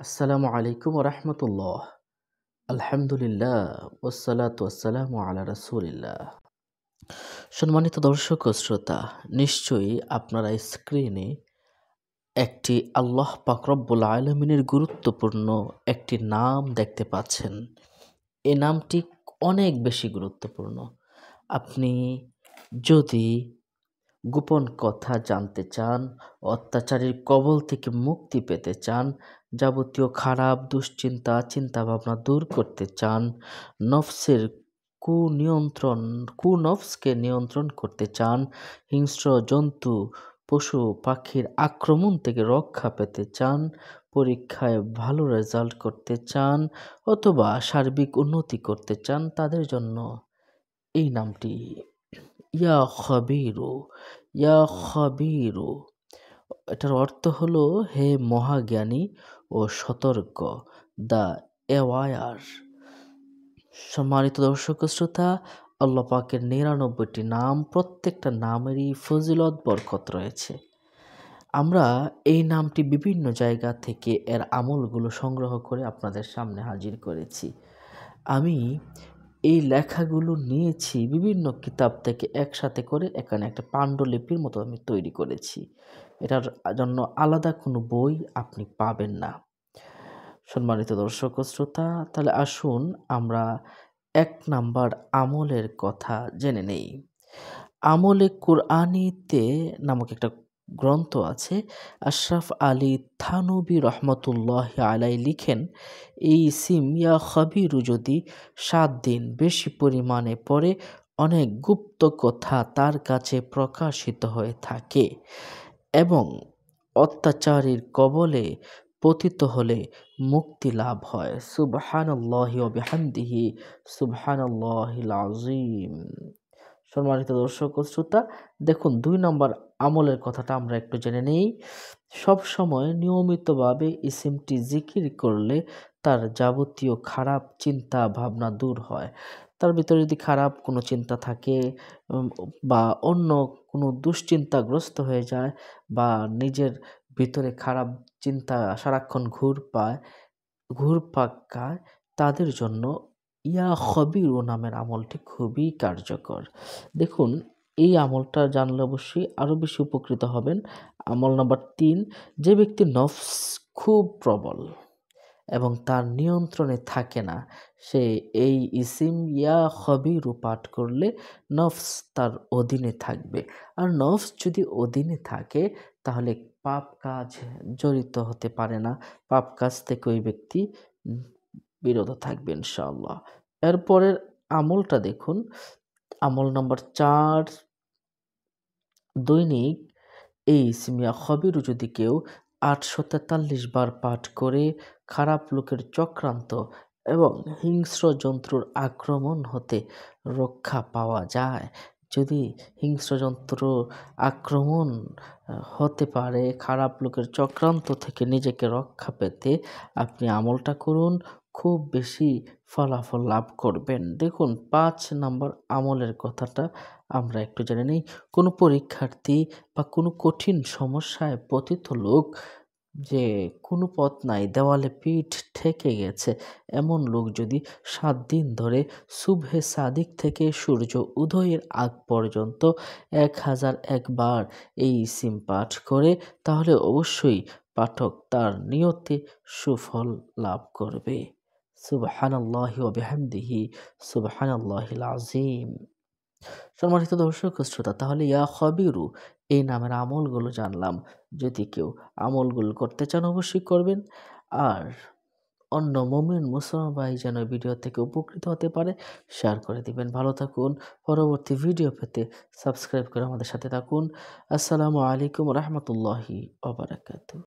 আসসালামু আলাইকুম রহমতুল্লাহ। আলহামদুলিল্লাহ ওয়াসসালাতু ওয়াসসালামু আলা রাসূলিল্লাহ। সম্মানিত দর্শক ও শ্রোতা, নিশ্চয়ই আপনারা স্ক্রিনে একটি আল্লাহ পাক রব্বুল আলামিনের গুরুত্বপূর্ণ একটি নাম দেখতে পাচ্ছেন। এই নামটি অনেক বেশি গুরুত্বপূর্ণ। আপনি যদি গোপন কথা জানতে চান, অত্যাচারীর কবল থেকে মুক্তি পেতে চান, যাবতীয় খারাপ দুশ্চিন্তা চিন্তাভাবনা দূর করতে চান, নফসের কুনফসকে নিয়ন্ত্রণ করতে চান, হিংস্র জন্তু পশু পাখির আক্রমণ থেকে রক্ষা পেতে চান, পরীক্ষায় ভালো রেজাল্ট করতে চান অথবা সার্বিক উন্নতি করতে চান, তাদের জন্য এই নামটি ইয়া খবিরু, ইয়া খবিরু। এটার অর্থ হলো হে মহাজ্ঞানী ও সতর্ক, দ্য অ্যাওয়ার। সম্মানিত দর্শক ও শ্রোতা, আল্লাহ পাকের ৯৯টি নাম, প্রত্যেকটা নামেরই ফজিলত বরকত রয়েছে। আমরা এই নামটি বিভিন্ন জায়গা থেকে এর আমলগুলো সংগ্রহ করে আপনাদের সামনে হাজির করেছি। আমি এই লেখাগুলো নিয়েছি বিভিন্ন কিতাব থেকে, একসাথে করে এখানে একটা পাণ্ডুলিপির মতো আমি তৈরি করেছি। এটার জন্য আলাদা কোনো বই আপনি পাবেন না। সম্মানিত দর্শক ও শ্রোতা, তাহলে আসুন আমরা ১ নাম্বার আমলের কথা জেনে নেই। আমলে কুরআনীতে নামক একটা গ্রন্থ আছে। আশরাফ আলী থানবী রহমতুল্লাহি আলাইহি লিখেন, এই ইসিম ইয়া খবিরু যদি ৭ দিন বেশি পরিমাণে পড়ে, অনেক গুপ্ত কথা তার কাছে প্রকাশিত হয়ে থাকে এবং অত্যাচারীর কবলে পতিত হলে মুক্তি লাভ হয়। সুবহানাল্লাহি ওয়া বিহামদিহি, সুবহানাল্লাহিল আযীম। সম্মানিত দর্শক ও শ্রোতা, দেখুন ২ নম্বর আমলের কথাটা আমরা একটু জেনে নেই। সবসময় নিয়মিতভাবে ইসিমটি জিকির করলে তার যাবতীয় খারাপ চিন্তা ভাবনা দূর হয়। তার ভিতরে যদি খারাপ কোনো চিন্তা থাকে উম বা অন্য কোনো দুশ্চিন্তাগ্রস্ত হয়ে যায় বা নিজের ভিতরে খারাপ চিন্তা সারাক্ষণ ঘুরপাক খায়, তাদের জন্য ইয়া খবিরু নামের আমলটি খুবই কার্যকর। দেখুন, এই আমলটা জানলে অবশ্যই আরও বেশি উপকৃত হবেন। আমল নাম্বার ৩, যে ব্যক্তির নফস খুব প্রবল এবং তার নিয়ন্ত্রণে থাকে না, সে এই ইসিম ইয়া খবিরু পাঠ করলে নফস তার অধীনে থাকবে। আর নফস যদি অধীনে থাকে, তাহলে পাপ কাজ জড়িত হতে পারে না। পাপ কাজ থেকে ওই ব্যক্তি উম বিরত থাকবে ইনশাআল্লাহ। এরপরের আমলটা দেখুন, আমল নাম্বার ৪, দৈনিক এই ইসমিয়া খবিরু যদি কেউ ৮৪৩ বার পাঠ করে খারাপ লোকের চক্রান্ত এবং হিংস্র জন্তুর আক্রমণ হতে রক্ষা পাওয়া যায়। যদি হিংস্র জন্তুর আক্রমণ হতে পারে, খারাপ লোকের চক্রান্ত থেকে নিজেকে রক্ষা পেতে আপনি আমলটা করুন, খুব বেশি ফলাফল লাভ করবেন। দেখুন ৫ নাম্বার আমলের কথাটা আমরা একটু জেনে নিই। কোনো পরীক্ষার্থী বা কোনো কঠিন সমস্যায় পতিত লোক, যে কোনো পথ নাই, দেওয়ালে পিঠ ঠেকে গেছে, এমন লোক যদি ৭ দিন ধরে সুবহে সাদিক থেকে সূর্য উদয়ের আগ পর্যন্ত ১০০১ বার এই ইসিম পাঠ করে, তাহলে অবশ্যই পাঠক তার নিয়তে সুফল লাভ করবে। সুবহানাল্লাহি ওয়া বিহামদিহি, সুবহানাল্লাহিল আযীম। সম্মানিত দর্শক ও শ্রোতা, তাহলে ইয়া খবিরু এই নামের আমলগুলো জানলাম। যদি কেউ আমলগুলো করতে চান অবশ্যই করবেন। আর অন্য মুমিন মুসলমান ভাই যেন ভিডিও থেকে উপকৃত হতে পারে, শেয়ার করে দিবেন। ভালো থাকুন। পরবর্তী ভিডিও পেতে সাবস্ক্রাইব করে আমাদের সাথে থাকুন। আসসালামু আলাইকুম রহমতুল্লাহি ওয়া বারাকাতুহু।